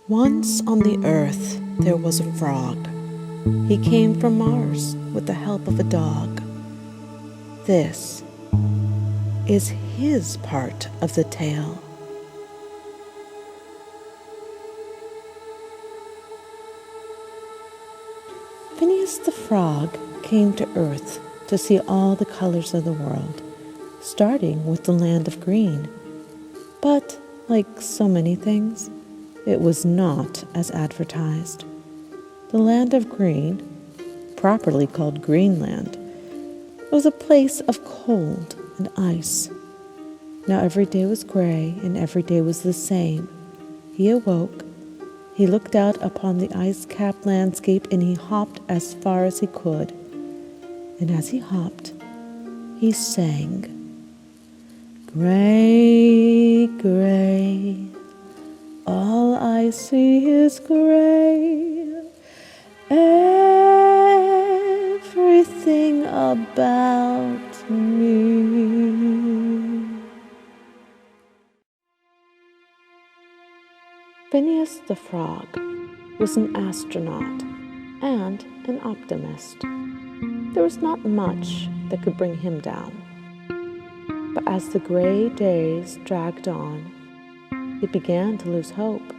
Once on the earth there was a frog. He came from Mars with the help of a dog. This is his part of the tale. Phineas the frog came to Earth to see all the colors of the world, starting with the land of green. But, like so many things, it was not as advertised. The land of green, properly called Greenland, was a place of cold and ice. Now every day was gray, and every day was the same. He awoke, he looked out upon the ice-capped landscape, and he hopped as far as he could. And as he hopped, he sang, "Gray, gray, all I see is gray. Everything about me." Phineas the frog was an astronaut and an optimist. There was not much that could bring him down. But as the gray days dragged on, he began to lose hope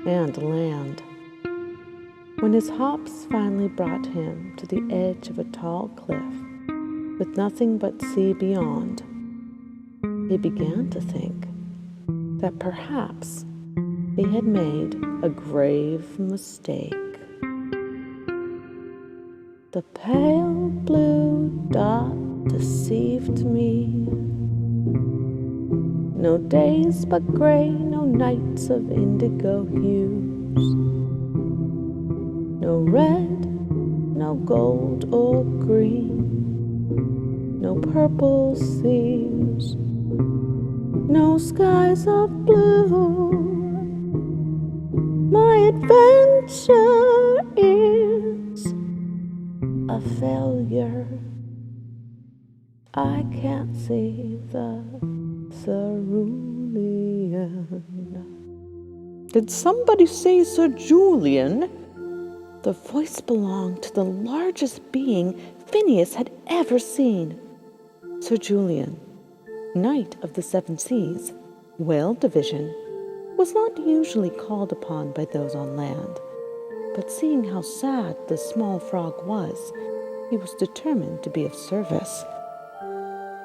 and land. When his hops finally brought him to the edge of a tall cliff with nothing but sea beyond, he began to think that perhaps he had made a grave mistake. The pale blue dot deceived me. No days but gray, no nights of indigo hues. No red, no gold or green. No purple seas, no skies of blue. My adventure is a failure. I can't see the cerulean. Did somebody say Sir Julian? The voice belonged to the largest being Phineas had ever seen. Sir Julian, Knight of the Seven Seas, Whale Division, was not usually called upon by those on land, but seeing how sad the small frog was, he was determined to be of service.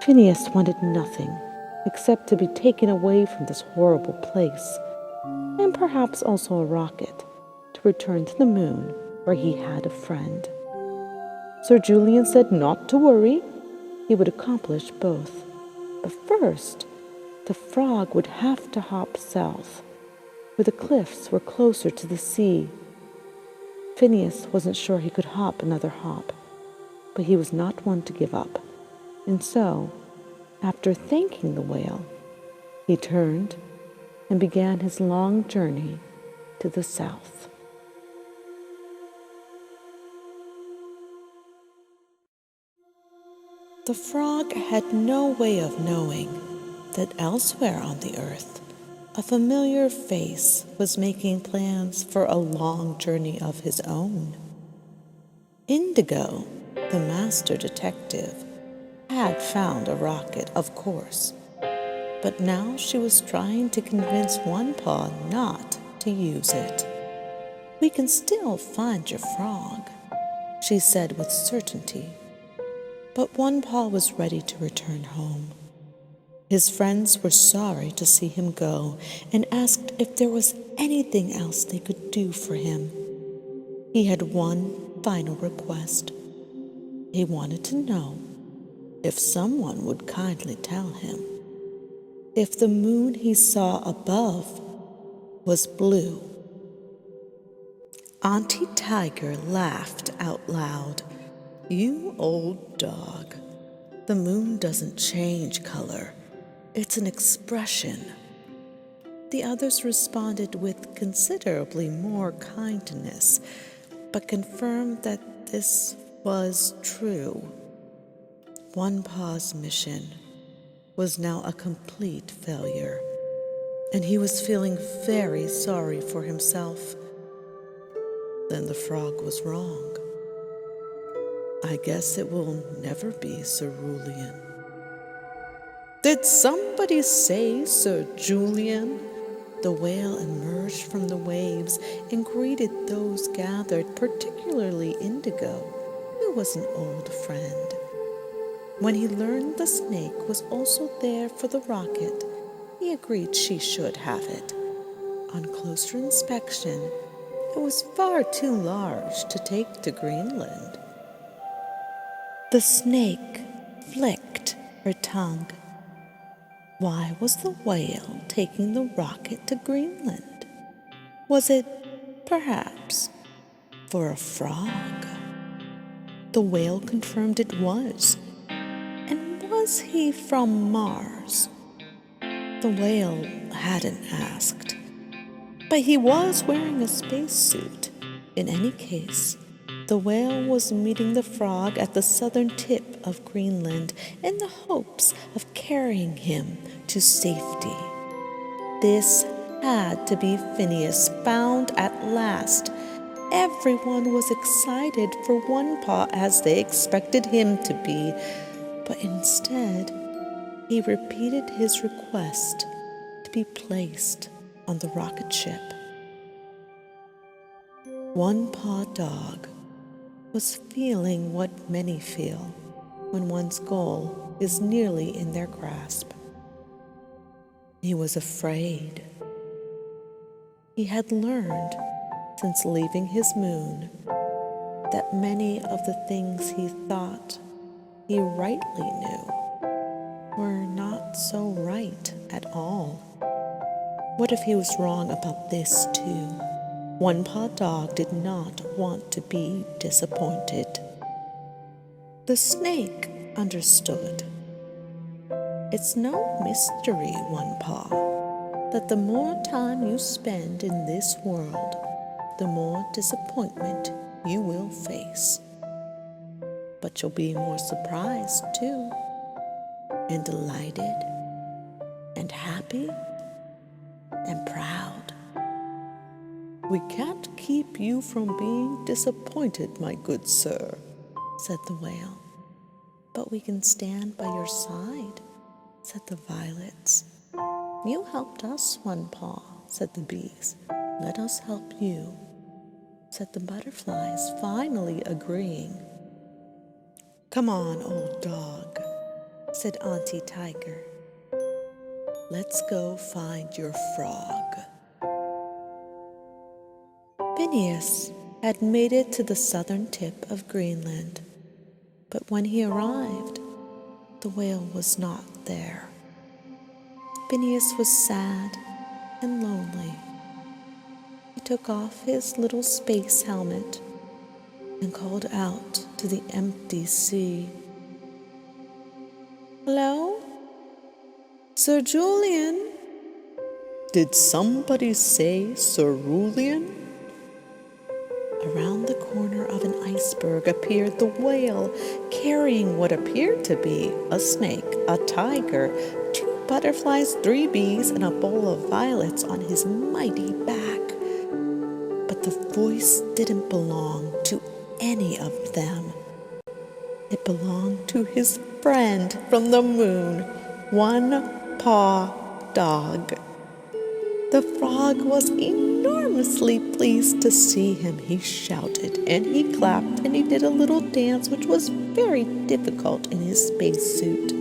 Phineas wanted nothing except to be taken away from this horrible place, and perhaps also a rocket to return to the moon where he had a friend. Sir Julian said not to worry, he would accomplish both. But first, the frog would have to hop south, where the cliffs were closer to the sea. Phineas wasn't sure he could hop another hop, but he was not one to give up. And so, after thanking the whale, he turned and began his long journey to the south. The frog had no way of knowing that elsewhere on the earth, a familiar face was making plans for a long journey of his own. Indigo, the master detective, had found a rocket, of course, but now she was trying to convince One Paw not to use it. "We can still find your frog," she said with certainty. But One Paw was ready to return home. His friends were sorry to see him go and asked if there was anything else they could do for him. He had one final request. He wanted to know if someone would kindly tell him if the moon he saw above was blue. Auntie Tiger laughed out loud. "You old dog. The moon doesn't change color. It's an expression." The others responded with considerably more kindness, but confirmed that this was true. One Paw's mission was now a complete failure. and he was feeling very sorry for himself. Then the frog was wrong. I guess it will never be Cerulean. Did somebody say Sir Julian? The whale emerged from the waves and greeted those gathered, particularly Indigo, who was an old friend. When he learned the snake was also there for the rocket, he agreed she should have it. On closer inspection, it was far too large to take to Greenland. The snake flicked her tongue. Why was the whale taking the rocket to Greenland? Was it, perhaps, for a frog? The whale confirmed it was. And was he from Mars? The whale hadn't asked. But he was wearing a spacesuit. In any case, the whale was meeting the frog at the southern tip of Greenland in the hopes of carrying him to safety. This had to be Phineas, found at last. Everyone was excited for One Paw as they expected him to be, but instead he repeated his request to be placed on the rocket ship. One Paw Dog was feeling what many feel when one's goal is nearly in their grasp. He was afraid. He had learned, since leaving his moon, that many of the things he thought he rightly knew were not so right at all. What if he was wrong about this too? One Paw Dog did not want to be disappointed. The snake understood. It's no mystery, One Paw, that the more time you spend in this world, the more disappointment you will face. But you'll be more surprised too, and delighted, and happy, and proud. We can't keep you from being disappointed, my good sir, said the whale. But we can stand by your side, said the violets. You helped us, One Paw, said the bees. Let us help you, said the butterflies, finally agreeing. Come on, old dog, said Auntie Tiger. Let's go find your frog. Phineas had made it to the southern tip of Greenland, but when he arrived, the whale was not there. Phineas was sad and lonely. He took off his little space helmet and called out to the empty sea. Hello? Sir Julian? Did somebody say Cerulean? Around the corner of an iceberg appeared the whale, carrying what appeared to be a snake, a tiger, 2 butterflies, 3 bees, and a bowl of violets on his mighty back. But the voice didn't belong to any of them. It belonged to his friend from the moon, One Paw Dog. The frog was enormously pleased to see him. He shouted and he clapped and he did a little dance which was very difficult in his spacesuit.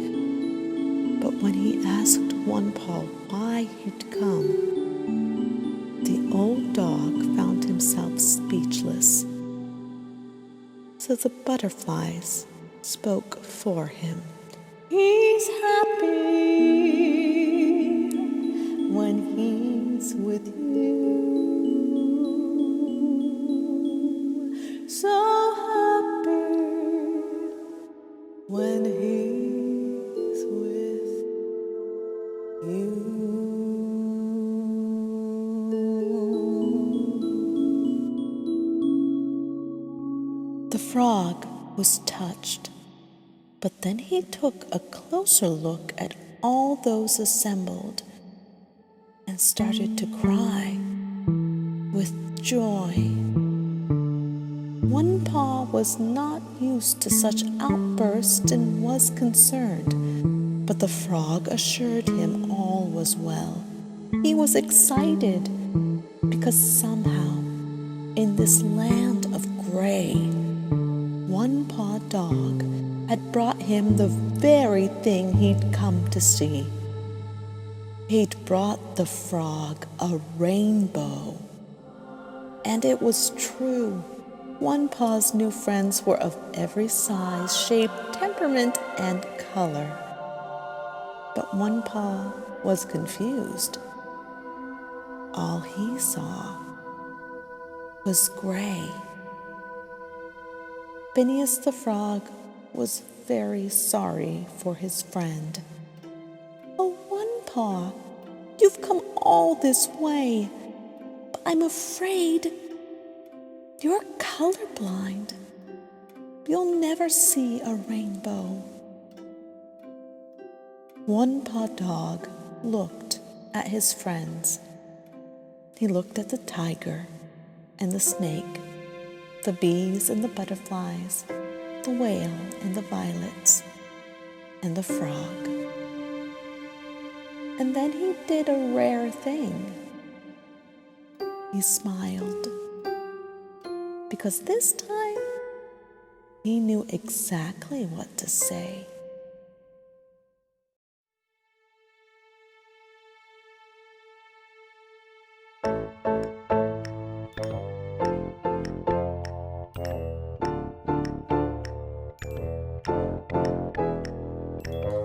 But when he asked One Paw why he'd come, the old dog found himself speechless. So the butterflies spoke for him. He's happy when he's with you, so happy when he's with you. The frog was touched, but then he took a closer look at all those assembled, and started to cry with joy. One Paw was not used to such outbursts and was concerned, but the frog assured him all was well. He was excited because somehow, in this land of gray, One Paw Dog had brought him the very thing he'd come to see. He'd brought the frog a rainbow. And it was true. One Paw's new friends were of every size, shape, temperament, and color. But One Paw was confused. All he saw was gray. Phineas the Frog was very sorry for his friend. "Oh, One Paw, you've come all this way, but I'm afraid you're colorblind. You'll never see a rainbow." One Paw Dog looked at his friends. He looked at the tiger and the snake, the bees and the butterflies, the whale and the violets, and the frog. And then he did a rare thing. He smiled, because this time he knew exactly what to say.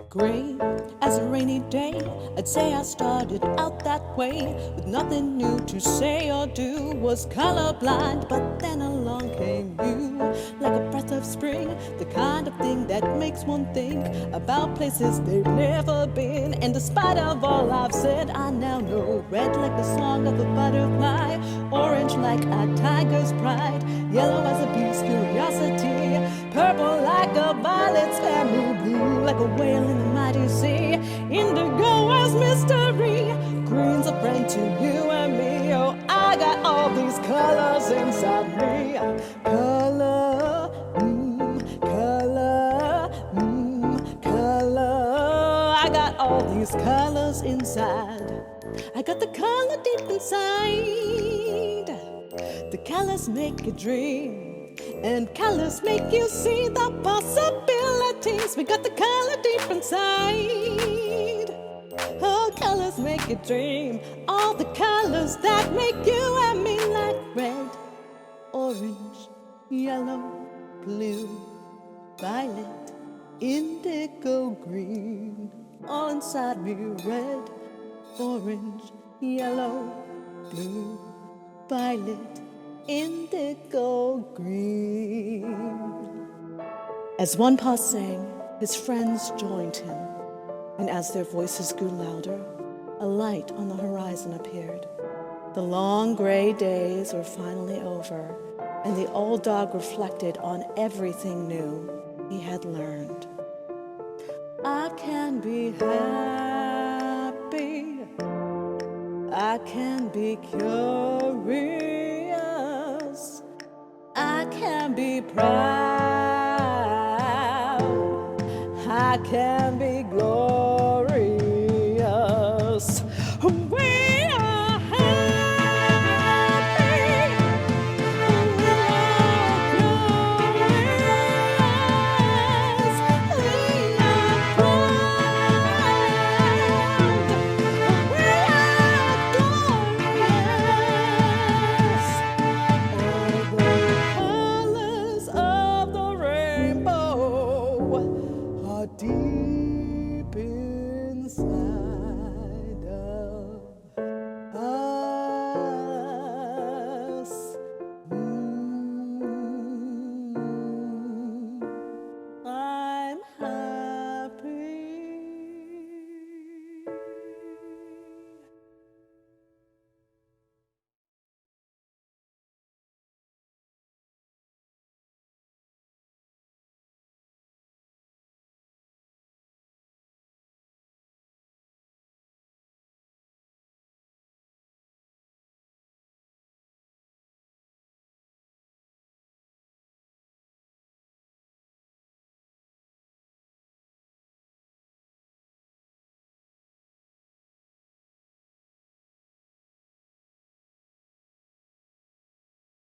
Gray as a rainy day, I'd say I started out that way, with nothing new to say or do, was colorblind, but then along came you, like a breath of spring, the kind of thing that makes one think about places they've never been. And despite of all I've said, I now know red like the song of a butterfly, orange like a tiger's pride, yellow as a bee's curiosity, purple like a violet's family, blue like a whale in the mighty sea, indigo as mystery, green's a friend to you and me. Oh, I got all these colors inside me. Color, color, color. I got all these colors inside. I got the color deep inside. The colors make you dream, and colors make you see the possibilities. We got the color deep inside. Oh, colors make you dream, all the colors that make you and me, like red, orange, yellow, blue, violet, indigo, green. All inside me, red, orange, yellow, blue, violet, indigo, green. As One Paw sang, his friends joined him, and as their voices grew louder, a light on the horizon appeared. The long gray days were finally over, and the old dog reflected on everything new he had learned. I can be happy, I can be curious, I can be proud, I can